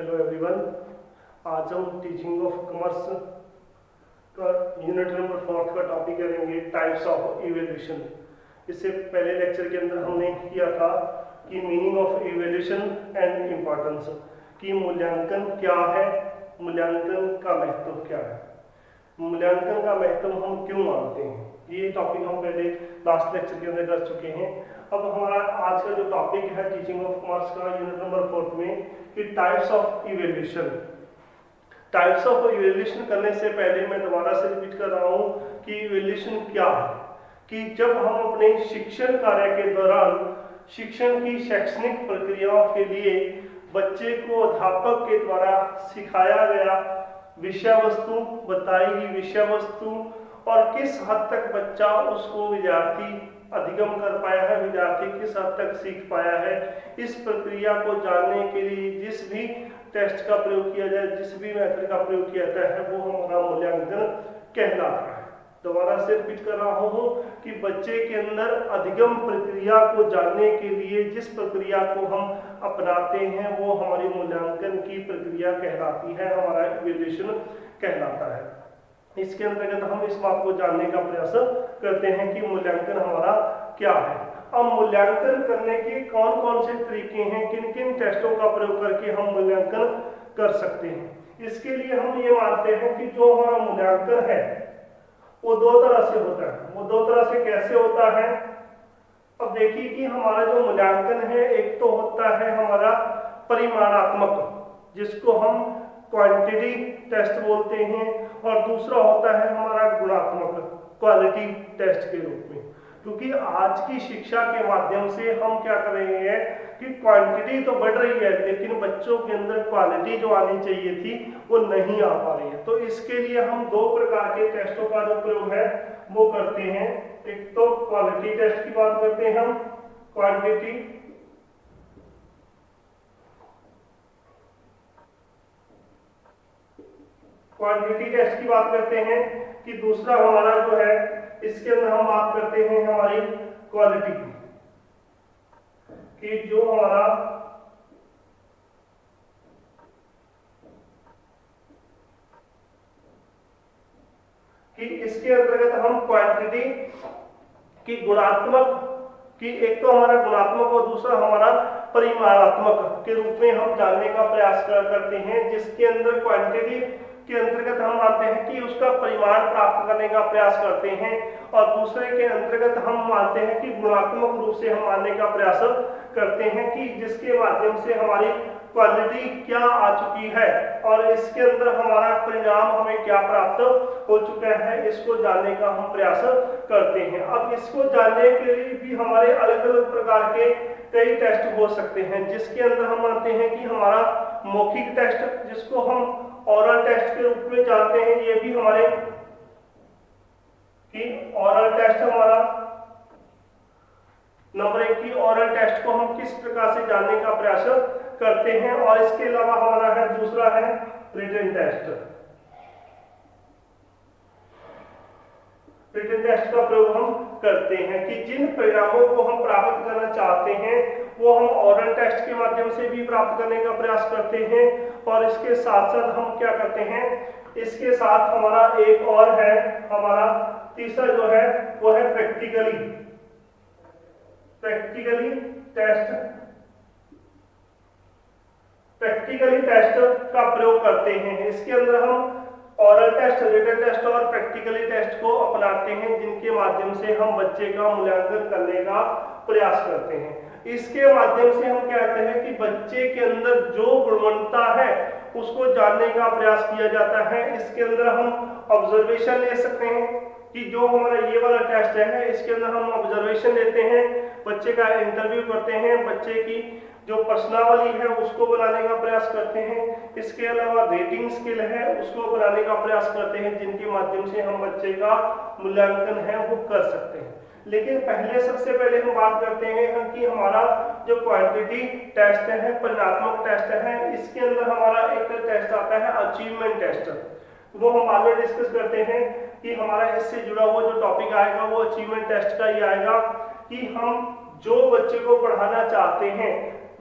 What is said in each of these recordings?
Hello everyone. आज हम teaching of commerce का यूनिट नंबर 4 का टॉपिक करेंगे, टाइप्स ऑफ इवैल्यूएशन। इससे पहले लेक्चर के अंदर हमने किया था कि meaning of evaluation and importance, कि मूल्यांकन क्या है, मूल्यांकन का महत्व क्या है, मूल्यांकन का महत्व हम क्यों मानते हैं। ये टॉपिक हम पहले लास्ट लेक्चर के अंदर कर चुके हैं। अब हमारा आज का जो टॉपिक है टीचिंग ऑफ कॉमर्स का यूनिट नंबर 4 में, कि types of evaluation. Types of evaluation करने से पहले मैं दोबारा से रिपीट कर रहा हूँ कि इवैल्यूएशन क्या है। कि जब हम अपने शिक्षण कार्य के दौरान शिक्षण की शैक्षणिक प्रक्रियाओं के लिए बच्चे को अध्यापक के द्वारा सिखाया गया विषय वस्तु, बताई गई विषय वस्तु और किस हद तक बच्चा उसको विद्यार्थी अधिगम कर पाया है, विद्यार्थी किस हद तक सीख पाया है, इस प्रक्रिया को जानने के लिए जिस भी टेस्ट का प्रयोग किया जाए, जिस भी मेथड का प्रयोग किया जाता है, वो हमारा मूल्यांकन कहलाता है। दोबारा से रिपीट कर रहा हूँ कि बच्चे के अंदर अधिगम प्रक्रिया को जानने के लिए जिस प्रक्रिया को हम अपनाते हैं वो हमारी मूल्यांकन की प्रक्रिया कहलाती है, हमारा इवैल्यूएशन कहलाता है। इसके अंतर्गत हम इस बात को जानने का प्रयास करते हैं कि मूल्यांकन हमारा क्या है। अब मूल्यांकन करने के कौन कौन से तरीके हैं, किन किन टेस्टों का प्रयोग करके हम मूल्यांकन कर सकते हैं। इसके लिए हम ये मानते हैं कि जो हमारा मूल्यांकन है वो दो तरह से होता है। वो दो तरह से कैसे होता है? अब देखिए कि हमारा जो मूल्यांकन है, एक तो होता है हमारा परिमाणात्मक, जिसको हम क्वांटिटी टेस्ट बोलते हैं, और दूसरा होता है हमारा गुणात्मक, क्वालिटी टेस्ट के रूप में। क्योंकि आज की शिक्षा के माध्यम से हम क्या कर रहे हैं कि क्वांटिटी तो बढ़ रही है, लेकिन बच्चों के अंदर क्वालिटी जो आनी चाहिए थी वो नहीं आ पा रही है। तो इसके लिए हम दो प्रकार के टेस्टों का जो प्रयोग है वो करते हैं। एक तो क्वालिटी टेस्ट की बात करते हैं हम, क्वांटिटी टेस्ट की बात करते हैं। कि दूसरा हमारा जो है, इसके अंदर हम बात करते हैं हमारी क्वालिटी की, कि जो हमारा कि इसके अंतर्गत हम क्वांटिटी की गुणात्मक कि एक तो हमारा गुणात्मक और दूसरा हमारा परिमाणात्मक के रूप में हम जानने का प्रयास करते हैं। जिसके अंदर क्वांटिटी के अंतर्गत हम मानते हैं कि उसका परिमाण प्राप्त करने का प्रयास करते हैं, और दूसरे के अंतर्गत हम मानते हैं कि गुणात्मक रूप से हम मानने का प्रयास करते हैं, कि जिसके माध्यम से हमारी क्वालिटी क्या आ चुकी है और इसके अंदर हमारा परिणाम हमें क्या प्राप्त हो चुका है, इसको जानने का हम प्रयास करते हैं। अब इसको जानने के लिए भी हमारे अलग अलग प्रकार के कई टेस्ट हो सकते हैं, जिसके अंदर हम मानते हैं कि हमारा मौखिक टेस्ट, जिसको हम ओरल टेस्ट के रूप में जानते हैं, ये भी हमारे कि ओरल टेस्ट हमारा नंबर 1 की ओरल टेस्ट को हम किस प्रकार से जानने का प्रयास करते हैं। और इसके अलावा हमारा है दूसरा है रिटन टेस्ट। रिटन टेस्ट का प्रयोग हम करते हैं कि जिन परिणामों को हम प्राप्त करना चाहते हैं वो हम ओरल टेस्ट के माध्यम से भी प्राप्त करने का प्रयास करते हैं, और इसके साथ साथ हम क्या करते हैं, इसके साथ हमारा एक और है, हमारा तीसरा जो है वो है प्रैक्टिकली टेस्ट। प्रैक्टिकली टेस्ट का प्रयोग करते हैं। इसके अंदर हम ओरल टेस्ट, रिटन टेस्ट और प्रैक्टिकली टेस्ट को अपनाते हैं, जिनके माध्यम से हम बच्चे का मूल्यांकन करने का प्रयास करते हैं। इसके माध्यम से हम क्या कहते हैं कि बच्चे के अंदर जो गुणवत्ता है उसको जानने का प्रयास किया जाता है। इसके अंदर हम ऑब्जर्वेशन ले सकते हैं, कि जो हमारा ये वाला टेस्ट है इसके अंदर हम ऑब्जर्वेशन लेते हैं, बच्चे का इंटरव्यू करते हैं, बच्चे की जो प्रश्नावली है उसको बनाने का प्रयास करते हैं। इसके अलावा रेटिंग स्किल है उसको बनाने का प्रयास करते हैं, जिनके माध्यम से हम बच्चे का मूल्यांकन है वो कर सकते हैं। लेकिन पहले सबसे पहले हम बात करते हैं कि हमारा जो क्वांटिटी टेस्ट है, परिमाणात्मक टेस्ट है, इसके अंदर हमारा एक टेस्ट आता है अचीवमेंट टेस्ट। वो हम बाद में डिस्कस करते हैं कि हमारा इससे जुड़ा हुआ जो टॉपिक आएगा वो अचीवमेंट टेस्ट का ही आएगा, कि हम जो बच्चे को पढ़ाना चाहते हैं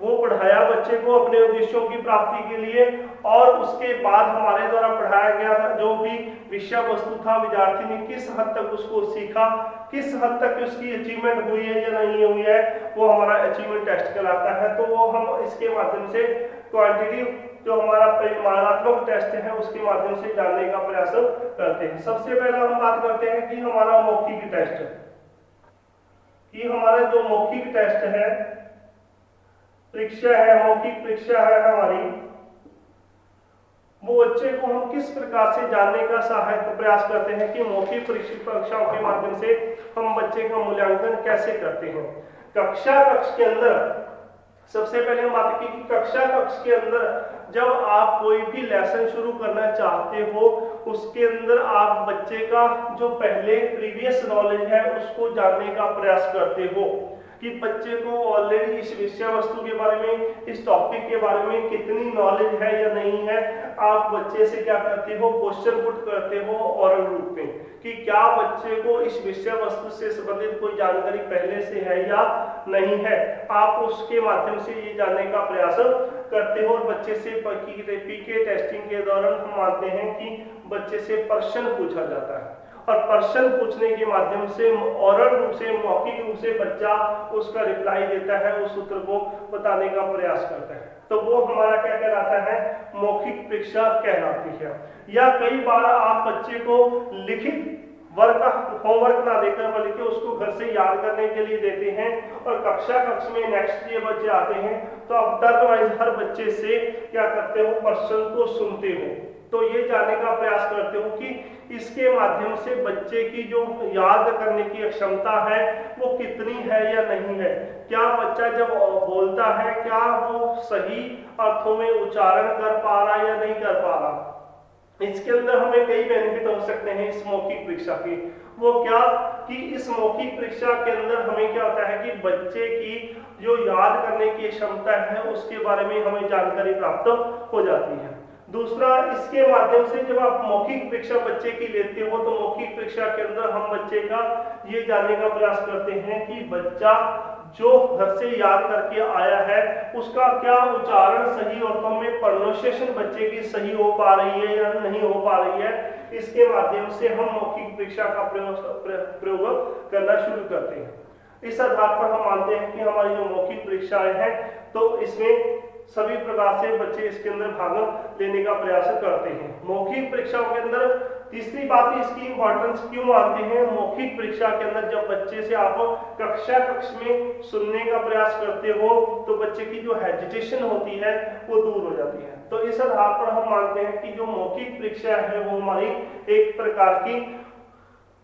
वो पढ़ाया बच्चे को अपने उद्देश्यों की प्राप्ति के लिए, और उसके बाद हमारे द्वारा पढ़ाया गया था जो भी विषय वस्तु था, विद्यार्थी ने किस हद तक उसको सीखा, किस हद तक उसकी अचीवमेंट हुई है या नहीं हुई है, वो हमारा अचीवमेंट टेस्ट कहलाता है। तो वो हम इसके माध्यम से क्वांटिटेटिव जो हमारा परिमाणात्मक टेस्ट है उसके माध्यम से जानने का प्रयास करते हैं। सबसे पहले हम बात करते हैं कि हमारा मौखिक टेस्ट, कि हमारा जो मौखिक टेस्ट है, परीक्षा है, मौखिक परीक्षा है हमारी, वो बच्चे को हम किस प्रकार से जानने का सहायक प्रयास करते हैं कि मौखिक परीक्षाओं के माध्यम से हम बच्चे का मूल्यांकन कैसे करते हैं। कक्षा कक्ष के अंदर सबसे पहले हम बात की कि कक्षा कक्ष के अंदर जब आप कोई भी लेसन शुरू करना चाहते हो, उसके अंदर आप बच्चे का जो पहले प्रीवियस नॉलेज है उसको जानने का प्रयास करते हो कि बच्चे को ऑलरेडी इस विषय वस्तु के बारे में, इस टॉपिक के बारे में कितनी नॉलेज है या नहीं है। आप बच्चे से क्या करते हो, क्वेश्चन पुट करते हो ओरल रूप में कि क्या बच्चे को इस विषय वस्तु से संबंधित कोई जानकारी पहले से है या नहीं है। आप उसके माध्यम से ये जानने का प्रयास करते हो और बच्चे से पीके टेस्टिंग के दौरान हम मानते हैं कि बच्चे से प्रश्न पूछा जाता है और प्रश्न पूछने के माध्यम से ओरल रूप से, मौखिक रूप से बच्चा उसका रिप्लाई देता है, उस उत्तर को बताने का प्रयास करता है। तो वो हमारा क्या कहलाता है, मौखिक परीक्षा कहलाती है। या कई बार आप बच्चे को लिखित वर्क होमवर्क ना देकर बल्कि उसको घर से याद करने के लिए देते हैं और कक्षा कक्ष में नेक्स्ट डे बच्चे आते हैं तो आप टर्न वाइज हर बच्चे से क्या करते हो, प्रश्न को सुनते हो। तो ये जानने का प्रयास करते हो कि इसके माध्यम से बच्चे की जो याद करने की क्षमता है वो कितनी है या नहीं है। क्या बच्चा जब बोलता है क्या वो सही अर्थों में उच्चारण कर पा रहा या नहीं कर पा रहा। इसके अंदर हमें कई बेनिफिट हो सकते हैं इस मौखिक परीक्षा के। वो क्या कि इस मौखिक परीक्षा के अंदर हमें क्या होता है कि बच्चे की जो याद करने की क्षमता है उसके बारे में हमें जानकारी प्राप्त हो जाती है। दूसरा, इसके माध्यम से जब आप मौखिक परीक्षा बच्चे की लेते हो तो मौखिक परीक्षा के अंदर हम बच्चे का ये जानने का प्रयास करते हैं कि बच्चा जो घर से याद करके आया है उसका क्या उच्चारण सही अर्थों में प्रोनाउंसिएशन बच्चे की सही हो पा रही है या नहीं हो पा रही है। इसके माध्यम से हम मौखिक परीक्षा का प्रयोग करना शुरू करते हैं। इस आधार पर हम मानते हैं कि हमारी जो मौखिक परीक्षाएं हैं तो इसमें सभी प्रकार से बच्चे इसके अंदर भाग लेने का प्रयास करते हैं। मौखिक परीक्षाओं के अंदर तीसरी बात इसकी इंपॉर्टेंस क्यों मानते हैं, मौखिक परीक्षा के अंदर जब बच्चे से आप कक्षा कक्ष में सुनने का प्रयास करते हो तो बच्चे की जो हेजिटेशन होती है वो दूर हो जाती है। तो इस आधार पर हम मानते हैं कि जो मौखिक परीक्षा है वो हमारी एक प्रकार की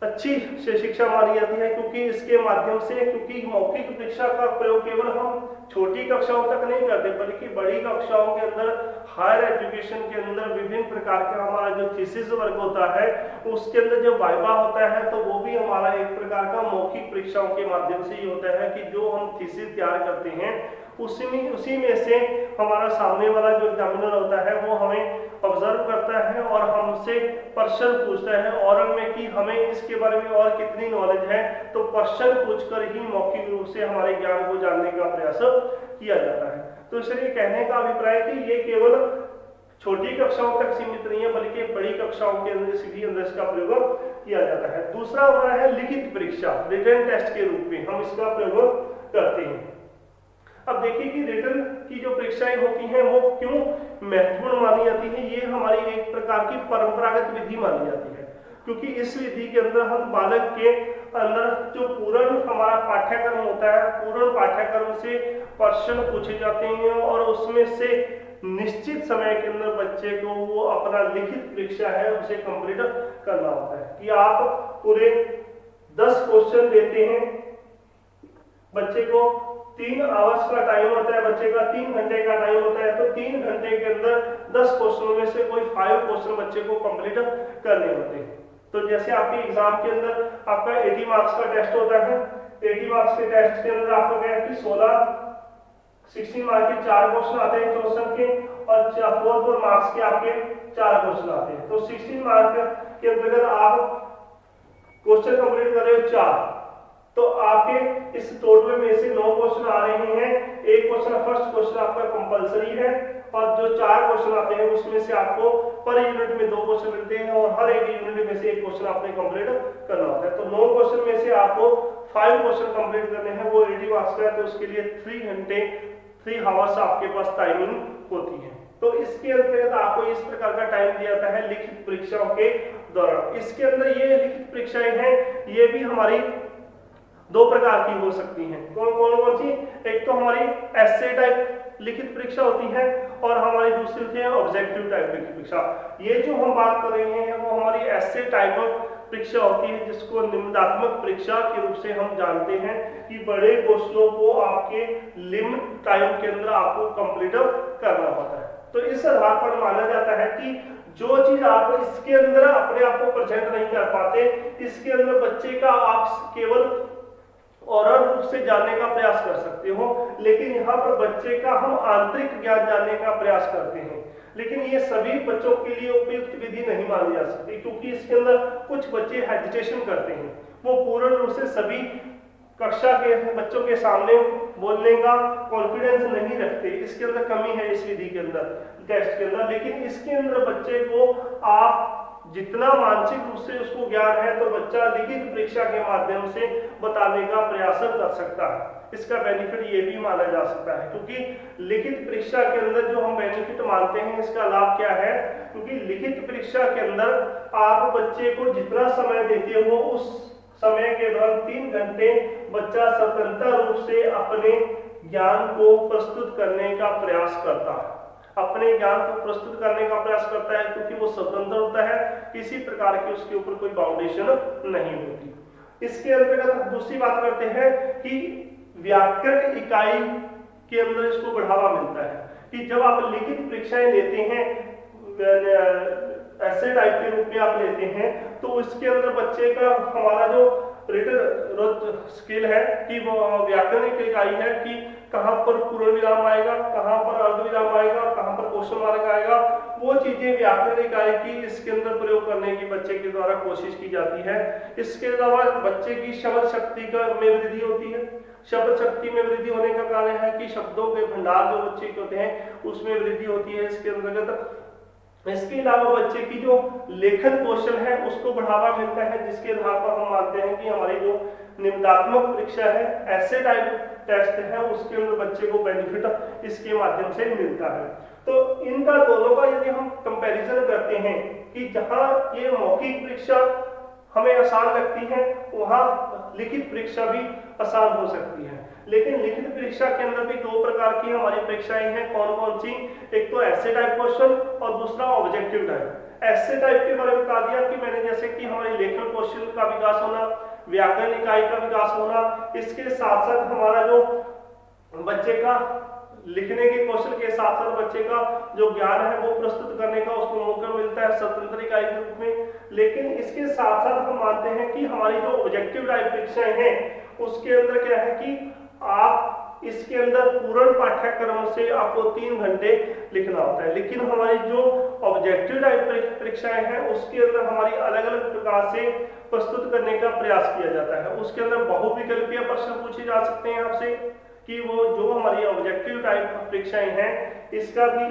अच्छी शिक्षा मानी जाती है क्योंकि इसके माध्यम से, क्योंकि मौखिक परीक्षा का प्रयोग केवल हम छोटी कक्षाओं तक नहीं करते बल्कि बड़ी कक्षाओं के अंदर, हायर एजुकेशन के अंदर विभिन्न प्रकार का हमारा जो थीसिस वर्क होता है उसके अंदर जो वाइवा होता है तो वो भी हमारा एक प्रकार का मौखिक परीक्षाओं के माध्यम से ही होता है कि जो हम थीसिस तैयार करते हैं उसी में से हमारा सामने वाला जो एग्जामिनर होता है वो हमें ऑब्जर्व करता है और हमसे प्रश्न पूछता है ओरल में कि हमें इसके बारे में और कितनी नॉलेज है। तो प्रश्न पूछकर ही मौखिक रूप से हमारे ज्ञान को जानने का प्रयास किया जाता है। तो इसलिए कहने का अभिप्राय कि ये केवल छोटी कक्षाओं तक सीमित नहीं है बल्कि बड़ी कक्षाओं के अंदर इसका प्रयोग किया जाता है। दूसरा हमारा है लिखित परीक्षा, रिटन टेस्ट के रूप में हम इसका प्रयोग करते हैं। अब देखिए कि रिटन की जो परीक्षाएं होती हैं वो क्यों महत्वपूर्ण मानी जाती है। ये हमारी एक प्रकार की परंपरागत विधि मानी जाती है क्योंकि इस विधि के अंदर हम बालक के अंदर जो पूर्ण हमारा पाठ्यक्रम होता है, पूर्ण पाठ्यक्रम से प्रश्न पूछे जाते हैं और उसमें से निश्चित समय के अंदर बच्चे को वो अपना लिखित परीक्षा है उसे कंप्लीट करना होता है कि आप पूरे 10 क्वेश्चन देते हैं, बच्चे को 3 आवर्स का टाइम होता है, बच्चे का 3 घंटे का टाइम होता है, तो 3 घंटे के अंदर 10 क्वेश्चनों में से कोई 5 क्वेश्चन बच्चे को कंप्लीट करने होते हैं। तो जैसे आपके एग्जाम के अंदर आपका 80 मार्क्स का टेस्ट होता है, 80 मार्क्स के टेस्ट के अंदर आपको क्या है कि 16 मार्क्स के 4 क्वेश्चन आते हैं क्वेश्चन के और 4 मार्क्स के आपके 4 क्वेश्चन आते हैं। तो 16 मार्क्स के अंतर्गत आप क्वेश्चन कंप्लीट कर रहे हो 4, तो आपके इस टोटल में से 9 क्वेश्चन आ रहे हैं। एक क्वेश्चन, फर्स्ट क्वेश्चन आपका कंपलसरी है, और जो 4 क्वेश्चन आते हैं उसमें से आपको पर यूनिट में 2 क्वेश्चन मिलते हैं, और हर एक यूनिट में से एक क्वेश्चन आपने कंप्लीट करना होता है। तो 9 क्वेश्चन में से आपको 5 क्वेश्चन कंप्लीट करने हैं, वो 80 मार्क्स का है, तो उसके लिए 3 घंटे 3 आवर्स आपके पास टाइमिंग होती है। तो इसके अंतर्गत आपको इस प्रकार का टाइम दिया जाता है लिखित परीक्षाओं के दौरान। इसके अंदर ये लिखित परीक्षाएं हैं, ये भी हमारी 2 प्रकार की हो सकती हैं। कौन सी? एक तो हमारी एसे टाइप लिखित परीक्षा होती है, और हमारी दूसरी होती है ऑब्जेक्टिव टाइप लिखित परीक्षा। ये जो हम बात कर रहे हैं वो हमारी एसे टाइप परीक्षा होती है, जिसको निबंधात्मक परीक्षा के रूप से हम जानते हैं कि बड़े क्वेश्चनों को आपके लिमिट टाइम के अंदर आपको कंप्लीट करना होता है। तो इस आधार पर माना जाता है कि जो चीज आप इसके अंदर अपने आप को प्रेजेंट नहीं कर पाते, इसके अंदर बच्चे का आप केवल ओरल रूप से जानने का प्रयास कर सकते हो, लेकिन यहाँ पर बच्चे का हम आंतरिक ज्ञान जानने का प्रयास करते हैं। लेकिन ये सभी बच्चों के लिए उपयुक्त विधि नहीं मानी जा सकती, क्योंकि इसके अंदर कुछ बच्चे हेजिटेशन करते हैं, वो पूर्ण रूप से सभी कक्षा के बच्चों के सामने बोलने का कॉन्फिडेंस नहीं रखते। इसके अंदर कमी है इस विधि के अंदर, टेस्ट के अंदर। लेकिन इसके अंदर बच्चे को आप जितना मानसिक रूप से उसको ज्ञान है, तो बच्चा लिखित परीक्षा के माध्यम से बताने का प्रयास कर सकता है। इसका बेनिफिट ये भी माना जा सकता है, क्योंकि लिखित परीक्षा के अंदर जो हम बेनिफिट मानते हैं, इसका लाभ क्या है? क्योंकि लिखित परीक्षा के अंदर आप बच्चे को जितना समय देते हो, उस समय के दौरान 3 घंटे बच्चा स्वतंत्र रूप से अपने ज्ञान को प्रस्तुत करने का प्रयास करता है, अपने ज्ञान को प्रस्तुत करने का प्रयास करता है, क्योंकि वो स्वतंत्र होता है, किसी प्रकार की उसके ऊपर कोई बाउंडेशन नहीं होती। इसके अंतर्गत दूसरी बात करते हैं कि व्याकरण इकाई के अंदर इसको बढ़ावा मिलता है, कि जब आप लिखित परीक्षाएं लेते हैं, ऐसे टाइप के रूप में आप लेते हैं, तो इसके अंदर बच्चे का हमारा जो रिटन स्किल है कि वो व्याकरणिक इकाई है कि कहाँ पर पूर्ण विराम आएगा, कहाँ पर अर्ध विराम आएगा, कहाँ पर क्वेश्चन मार्क आएगा, वो चीजें व्याकरण इकाई की इसके अंदर प्रयोग करने की बच्चे के द्वारा कोशिश की जाती है। इसके अलावा बच्चे की शब्द शक्ति का में वृद्धि होती है। शब्द शक्ति में वृद्धि होने का कारण है कि शब्दों के भंडार जो बच्चे के होते हैं उसमें वृद्धि होती है इसके अंतर्गत। इसके अलावा बच्चे की जो लेखन कौशल है उसको बढ़ावा मिलता है, जिसके आधार पर हम मानते हैं कि हमारी जो निबंधात्मक परीक्षा है, ऐसे टाइप टेस्ट है, उसके अंदर बच्चे को बेनिफिट इसके माध्यम से मिलता है। तो इनका दोनों का यदि हम कंपैरिजन करते हैं कि जहां ये मौखिक परीक्षा हमें आसान लगती है, वहां लिखित परीक्षा भी आसान हो सकती है। लेकिन लिखित परीक्षा के अंदर भी 2 प्रकार की हमारी परीक्षाएं हैं। कौन कौन सी? एक तो ऐसे टाइप क्वेश्चन और दूसरा ऑब्जेक्टिव टाइप। ऐसे टाइप के बारे में बता दिया कि मैंने, जैसे कि हमारे लेखन कौशल का विकास होना, व्याकरण इकाई का विकास होना, इसके साथ साथ हमारा जो बच्चे का लिखने के कौशल के साथ साथ बच्चे का जो ज्ञान है वो प्रस्तुत करने का उसको मौका मिलता है स्वतंत्र इकाई के रूप में। लेकिन इसके साथ साथ हम मानते हैं कि हमारी जो ऑब्जेक्टिव टाइप परीक्षाएं हैं उसके अंदर क्या है कि आप इसके अंदर पूर्ण पाठ्यक्रम से आपको 3 घंटे लिखना होता है। लेकिन हमारी जो ऑब्जेक्टिव टाइप परीक्षाएं हैं उसके अंदर हमारी अलग अलग प्रकार से प्रस्तुत करने का प्रयास किया जाता है। उसके अंदर बहुविकल्पीय प्रश्न पूछे जा सकते हैं आपसे, कि वो जो हमारी ऑब्जेक्टिव टाइप परीक्षाएं हैं इसका भी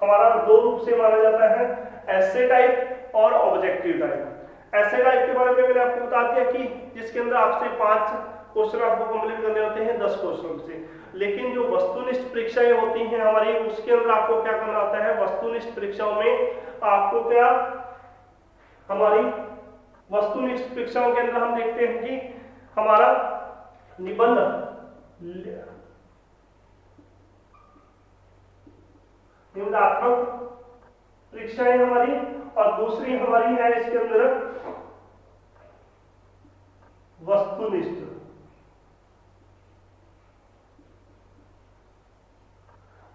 हमारा 2 रूप से माना जाता है, ऐसे टाइप और ऑब्जेक्टिव टाइप। ऐसे टाइप के बारे में मैंने आपको बता दिया कि जिसके अंदर आपसे 5 क्वेश्चन आपको कंप्लीट करने होते हैं 10 क्वेश्चन से। लेकिन जो वस्तुनिष्ठ परीक्षाएं होती हैं हमारी, उसके अंदर आपको क्या करना होता है? वस्तुनिष्ठ परीक्षाओं में आपको क्या, हमारी वस्तुनिष्ठ परीक्षाओं के अंदर हम देखते हैं कि हमारा निबंध निबंधात्मक परीक्षाएं हमारी, और दूसरी हमारी है इसके अंदर वस्तुनिष्ठ।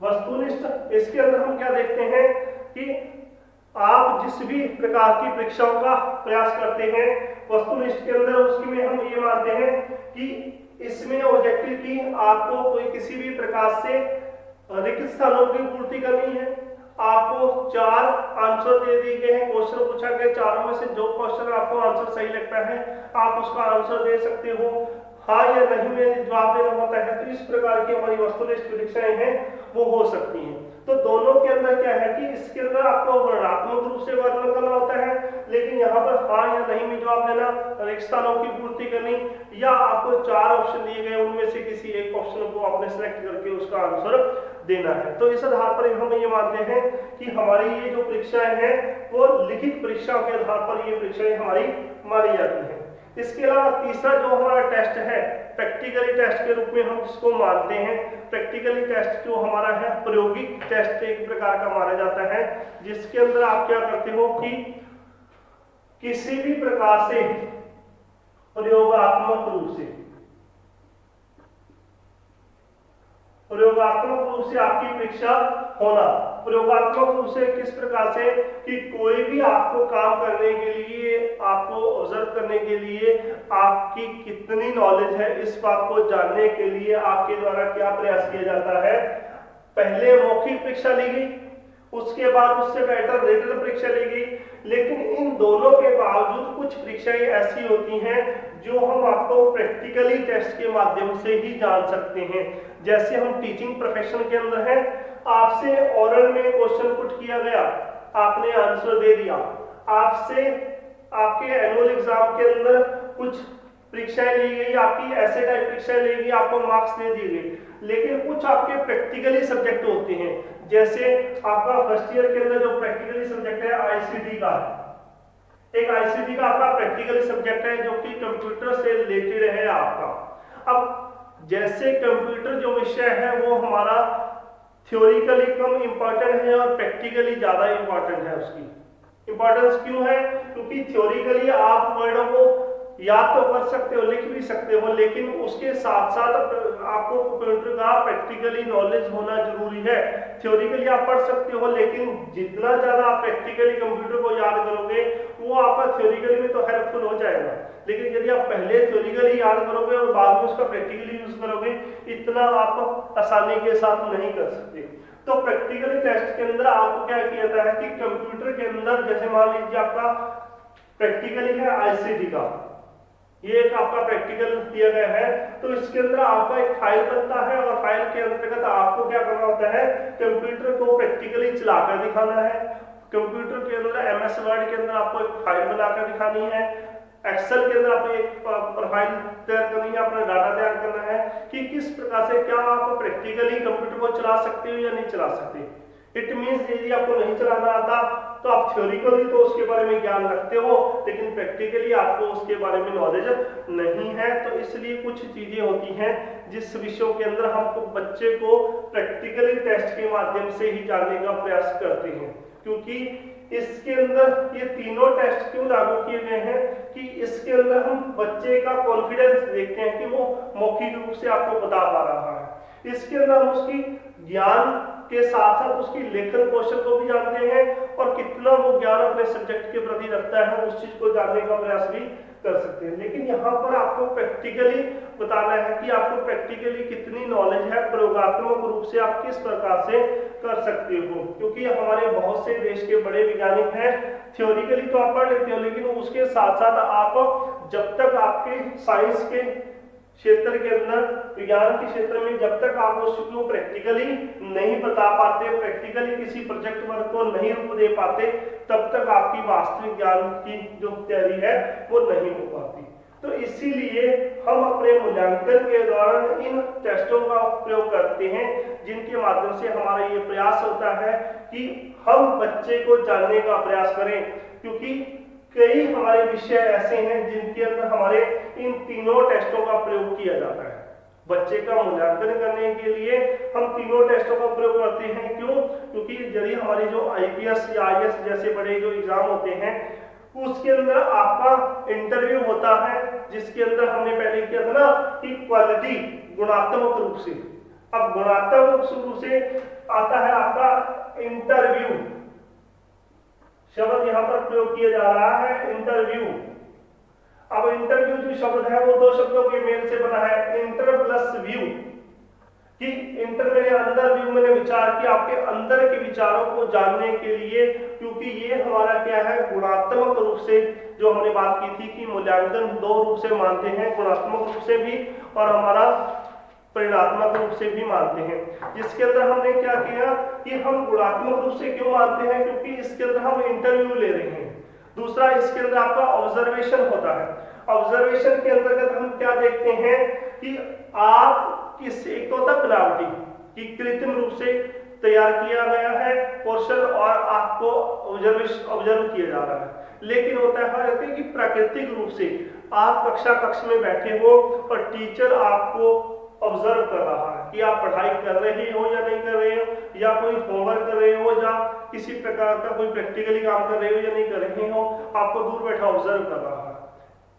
वस्तुनिष्ठ इसके अंदर हम क्या देखते हैं कि आप जिस भी प्रकार की परीक्षाओं का प्रयास करते हैं वस्तुनिष्ठ के अंदर, उसकी में हम ये मानते हैं कि इसमें ऑब्जेक्टिव की आपको कोई किसी भी प्रकार से रिक्त स्थानों की पूर्ति करनी है, आपको 4 आंसर दे दिए गए हैं, क्वेश्चन पूछा गया, चारों में से जो क्वेश्चन आपको आंसर सही लगता है आप उसका आंसर दे सकते हो, हाँ या नहीं में जवाब देना होता है। तो इस प्रकार की हमारी वस्तुनिष्ठ परीक्षाएं हैं वो हो सकती हैं। तो दोनों के अंदर क्या है कि इसके अंदर आपको वर्णनात्मक रूप से वर्णन करना होता है, लेकिन यहाँ पर हाँ या नहीं में जवाब देना, रिक्त स्थानों की पूर्ति करनी, या आपको 4 ऑप्शन दिए गए उनमें से किसी एक ऑप्शन को आपने सेलेक्ट करके उसका आंसर देना है। तो इस आधार पर हम ये मानते हैं कि हमारी ये जो परीक्षाएं हैं वो लिखित परीक्षाओं के आधार पर ये परीक्षाएं हमारी मानी जाती हैं। इसके अलावा तीसरा जो हमारा टेस्ट है प्रैक्टिकली टेस्ट के रूप में हम जिसको मानते हैं, प्रैक्टिकली टेस्ट जो हमारा है प्रायोगिक टेस्ट एक प्रकार का माना जाता है, जिसके अंदर आप क्या करते हो कि किसी भी प्रकार से प्रयोगात्मक रूप से आपकी परीक्षा होना। प्रयोगात्मक रूप से किस प्रकार से कि कोई भी आपको काम करने के लिए, आपको ऑब्जर्व करने के लिए, आपकी कितनी नॉलेज है इस बात को जानने के लिए आपके द्वारा क्या प्रयास किया जाता है। पहले मौखिक परीक्षा ली गई, उसके बाद उससे बेटर रिटन परीक्षा ली गई, लेकिन इन दोनों के बावजूद कुछ परीक्षाएं ऐसी होती हैं जो हम आपको प्रैक्टिकली टेस्ट के माध्यम से ही जान सकते हैं। जैसे हम टीचिंग प्रोफेशन के अंदर हैं, आपसे ओरल में क्वेश्चन पुट किया गया, आपने आंसर दे दिया, आपसे आपके एनुअल एग्जाम के अंदर कुछ परीक्षाएं ली गई, आपकी ऐसे टाइप परीक्षाएं ली गई, आपको मार्क्स दे दिए गए, लेकिन कुछ आपके प्रैक्टिकली सब्जेक्ट होते हैं। जैसे आपका फर्स्ट ईयर के अंदर जो प्रैक्टिकली सब्जेक्ट है आईसीटी का, एक आईसीटी का आपका प्रैक्टिकली सब्जेक्ट है जो कि कंप्यूटर से रिलेटेड है आपका। अब जैसे कंप्यूटर जो विषय है वो हमारा थ्योरिकली कम इंपॉर्टेंट है और प्रैक्टिकली ज्यादा इंपॉर्टेंट है। उसकी इंपॉर्टेंस क्यों है? क्योंकि थ्योरिकली आप वर्डों को याद तो कर सकते हो, लिख भी सकते हो, लेकिन उसके साथ साथ आपको कंप्यूटर का प्रैक्टिकली नॉलेज होना जरूरी है। थ्योरिकली आप पढ़ सकते हो, लेकिन जितना ज्यादा आप प्रैक्टिकली कंप्यूटर को याद करोगे वो आपका थ्योरिकली में तो हेल्पफुल हो जाएगा, लेकिन यदि आप पहले थ्योरिकली याद करोगे और बाद में उसका प्रैक्टिकली यूज करोगे, इतना आप आसानी के साथ नहीं कर सकते। तो प्रैक्टिकली टेस्ट के अंदर आपको क्या किया जाता है कि कंप्यूटर के अंदर, जैसे मान लीजिए आपका प्रैक्टिकली है आईसीटी का, ये एक आपका प्रैक्टिकल दिया गया है, तो इसके अंदर आपका एक फाइल बनता है और फाइल के अंतर्गत आपको क्या करना होता है, कंप्यूटर को प्रैक्टिकली चलाकर दिखाना है। कंप्यूटर के अंदर एमएस वर्ड के अंदर आपको एक फाइल बनाकर दिखानी है, एक्सेल के अंदर आपको एक प्रोफाइल तैयार करनी है, अपना डाटा तैयार करना है कि किस प्रकार से क्या आप प्रैक्टिकली कंप्यूटर को चला सकते हो या नहीं चला सकते। इट मीन्स यदि आपको नहीं चलाना आता तो आप थ्योरिकली तो उसके बारे में ज्ञान रखते हो, लेकिन प्रैक्टिकली आपको उसके बारे में नॉलेज नहीं है। तो इसलिए कुछ चीजें होती हैं जिस विषयों के अंदर हमको बच्चे को प्रैक्टिकली टेस्ट के माध्यम से ही जानने का प्रयास करते हैं। क्योंकि इसके अंदर ये तीनों टेस्ट क्यों लागू किए गए हैं कि इसके अंदर हम बच्चे का कॉन्फिडेंस देखते हैं कि वो मौखिक रूप से आपको बता पा रहा है। इसके अंदर हम उसकी ज्ञान के साथ साथ उसकी लेखन कौशल को भी जानते हैं और कितना वो ज्ञान अपने सब्जेक्ट के प्रति रखता है उस चीज को जानने का प्रयास भी कर सकते हैं। लेकिन यहाँ पर आपको प्रैक्टिकली बताना है कि आपको प्रैक्टिकली कितनी नॉलेज है, प्रयोगात्मक रूप से आप किस प्रकार से कर सकते हो। क्योंकि हमारे बहुत से देश के बड़े वैज्ञानिक हैं, थ्योरिकली तो आप पढ़ लेते हो, लेकिन उसके साथ साथ आप जब तक आपके साइंस के क्षेत्र के अंदर, विज्ञान के क्षेत्र में जब तक आप उसको प्रैक्टिकली नहीं बता पाते, प्रैक्टिकली किसी प्रोजेक्ट वर्क को नहीं रूप दे पाते, तब तक आपकी वास्तविक ज्ञान की जो तैयारी है वो नहीं हो पाती। तो इसीलिए हम अपने मूल्यांकन के दौरान इन टेस्टों का उपयोग करते हैं, जिनके माध्यम से हमारा ये प्रयास होता है कि हम बच्चे को जानने का प्रयास करें। क्योंकि कई हमारे विषय ऐसे हैं जिनके अंदर हमारे इन तीनों टेस्टों का प्रयोग किया जाता है। बच्चे का मूल्यांकन करने के लिए हम तीनों टेस्टों का प्रयोग करते हैं। क्यों? क्योंकि यदि हमारे जो आईपीएस या आईएएस जैसे बड़े जो एग्जाम होते हैं उसके अंदर आपका इंटरव्यू होता है, जिसके अंदर हमने पहले किया था ना कि क्वालिटी, गुणात्मक रूप से। अब गुणात्मक रूप से आता है आपका इंटरव्यू, शब्द यहां पर प्रयोग किया जा रहा है इंटरव्यू। अब इंटरव्यू जो शब्द है वो दो शब्दों के मेल से बना है, इंटर प्लस व्यू। कि इंटर मेरे अंदर भी मैंने विचार किया, आपके अंदर के विचारों को जानने के लिए, क्योंकि ये हमारा क्या है, गुणात्मक रूप से जो हमने बात की थी कि मूल्यांकन दो रूप से मानते हैं, गुणात्मक रूप से भी और हमारा परिणात्मक रूप से भी मानते हैं। जिसके अंदर हमने क्या किया कि हम गुणात्मक रूप से क्यों मानते हैं, क्योंकि इसके अंदर हम इंटरव्यू ले रहे हैं। दूसरा, इसके अंदर आपका ऑब्जर्वेशन होता है। ऑब्जर्वेशन के अंतर्गत हम क्या देखते हैं कि आप किस, एक तो होता है बनावटी कि कृत्रिम रूप से तैयार किया गया है क्वेश्चन और आपको ऑब्जर्व किया जा रहा है, लेकिन होता है कि प्राकृतिक रूप से आप कक्ष में बैठे हो और टीचर आपको ऑब्जर्व कर रहा है कि आप पढ़ाई कर रहे हो या नहीं कर रहे हो, या कोई होमवर्क कर रहे हो, या किसी प्रकार का कोई प्रैक्टिकली काम कर रहे हो या नहीं कर रहे हो, आपको दूर बैठा ऑब्जर्व कर रहा है।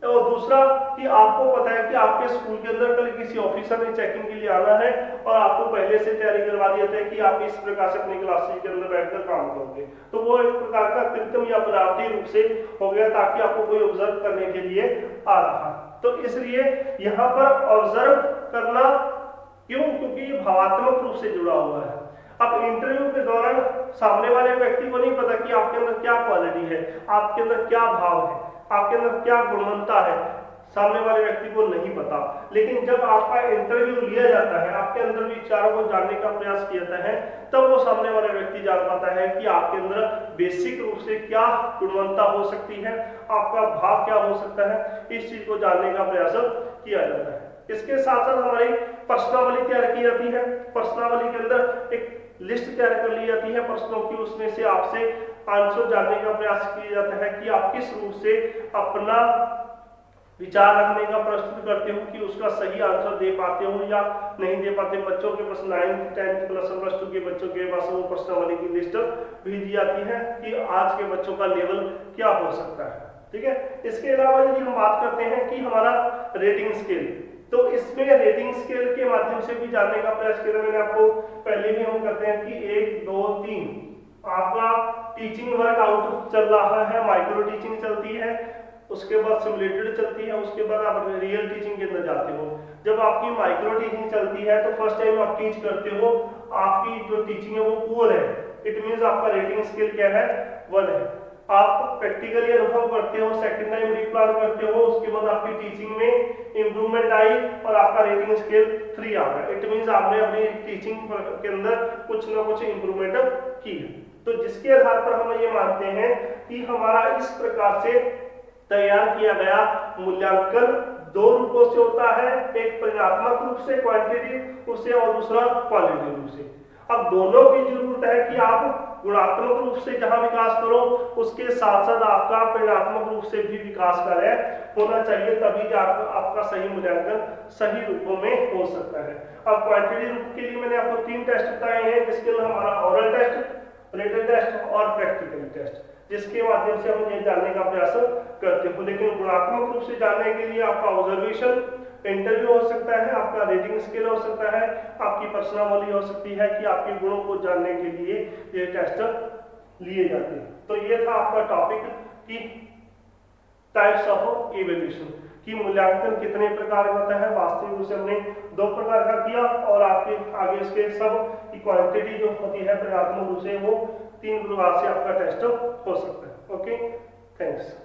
और दूसरा कि आपको पता है कि आपके स्कूल के अंदर कल किसी ऑफिसर ने चेकिंग के लिए आना है और आपको पहले से तैयारी करवा दिया था कि आप इस प्रकार से अपनी क्लासेस के अंदर बैठकर काम करोगे, तो वो एक प्रकार का कृत्रिम या बनावटी रूप से हो गया ताकि आपको कोई ऑब्जर्व करने के लिए आ रहा। तो इसलिए यहाँ पर ऑब्जर्व करना क्यों, क्योंकि ये भावात्मक रूप से जुड़ा हुआ है। अब इंटरव्यू के दौरान सामने वाले व्यक्ति को नहीं पता कि आपके अंदर क्या क्वालिटी है, आपके अंदर क्या भाव है, आपके अंदर क्या गुणवत्ता है, सामने वाले व्यक्ति को नहीं पता। लेकिन जब आपका इंटरव्यू लिया जाता है, आपके अंदर विचारों को जानने का प्रयास किया जाता है, तब वो सामने वाला व्यक्ति जान पाता है कि आपके अंदर बेसिक रूप से क्या गुणवत्ता हो सकती है, आपका भाव क्या हो सकता है, इस चीज को जानने का प्रयास किया जाता है। इसके साथ साथ हमारी प्रश्नावली तैयार की जाती है। प्रश्नावली के अंदर एक लिस्ट तैयार कर ली जाती है प्रश्नों की, उसमें से आपसे आंसर जानने का प्रयास किया जाता है कि आप किस रूप से अपना विचार रखने का प्रस्तुत करते हो, कि उसका सही आंसर दे पाते हो या नहीं दे पाते। बच्चों के पास 9th 10th प्लस 2 के बच्चों के पास वो प्रश्नावली की लिस्ट भेज दी जाती है कि आज के बच्चों का लेवल क्या हो सकता है। ठीक है। इसके अलावा यदि हम बात करते हैं कि हमारा रेटिंग स्केल, तो इसमें रेटिंग स्केल के माध्यम से भी जानने का प्रयास किया। मैंने आपको पहले भी हम करते हैं कि 1 2 3 आपका टीचिंग वर्कआउट चल रहा है, माइक्रो टीचिंग चलती है, उसके बाद सिमुलेटेड चलती है, उसके बाद आप रियल टीचिंग के अंदर जाते हो। जब आपकी माइक्रो टीचिंग चलती है तो फर्स्ट टाइम आप टीच करते हो, आपकी जो टीचिंग है वो पुअर है, इट मींस आपका रेटिंग स्केल क्या है, 1 है। आप प्रैक्टिकली अनुभव करते हो, सेकंड टाइम रीप्लान करते हो, उसके बाद आपकी टीचिंग में इंप्रूवमेंट आई और आपका रेटिंग स्केल 3 आ गया, इट मींस आपने अपनी टीचिंग के अंदर कुछ ना कुछ इंप्रूवमेंट की है। तो जिसके आधार पर हम ये मानते हैं कि हमारा इस प्रकार से तैयार किया गया मूल्यांकन 2 रूपों से होता है, एक परिणात्मक रूप से क्वांटिटी रूप से और दूसरा क्वालिटी रूप से। अब दोनों की जरूरत है कि आप गुणात्मक रूप से जहां विकास करो, उसके साथ साथ आपका परिणात्मक रूप से भी विकास कार्य होना चाहिए, तभी आपका सही मूल्यांकन सही रूपों में हो सकता है। अब क्वांटिटी रूप के लिए मैंने आपको 3 टेस्ट बताए हैं, जिसके अंदर हमारा ऑरल टेस्ट, रिटन टेस्ट और प्रैक्टिकल टेस्ट, जिसके माध्यम से हम ये जानने का प्रयास करते हो। लेकिन गुणात्मक रूप से जानने के लिए आपका ऑब्जर्वेशन, इंटरव्यू हो सकता है, आपका रेटिंग स्केल हो सकता है, आपकी प्रश्नावली हो सकती है, कि आपके गुणों को जानने के लिए ये टेस्ट लिए जाते हैं। तो ये था आपका टॉपिक कि टाइप्स ऑफ इवैल्यूएशन, कि मूल्यांकन कितने प्रकार का होता है। वास्तविक रूप से हमने 2 प्रकार का किया और आपके आगे इसके सब की क्वांटिटी जो होती है परिणात्मक रूप से वो 3 प्रकार से आपका टेस्ट हो सकता है। Okay, thanks.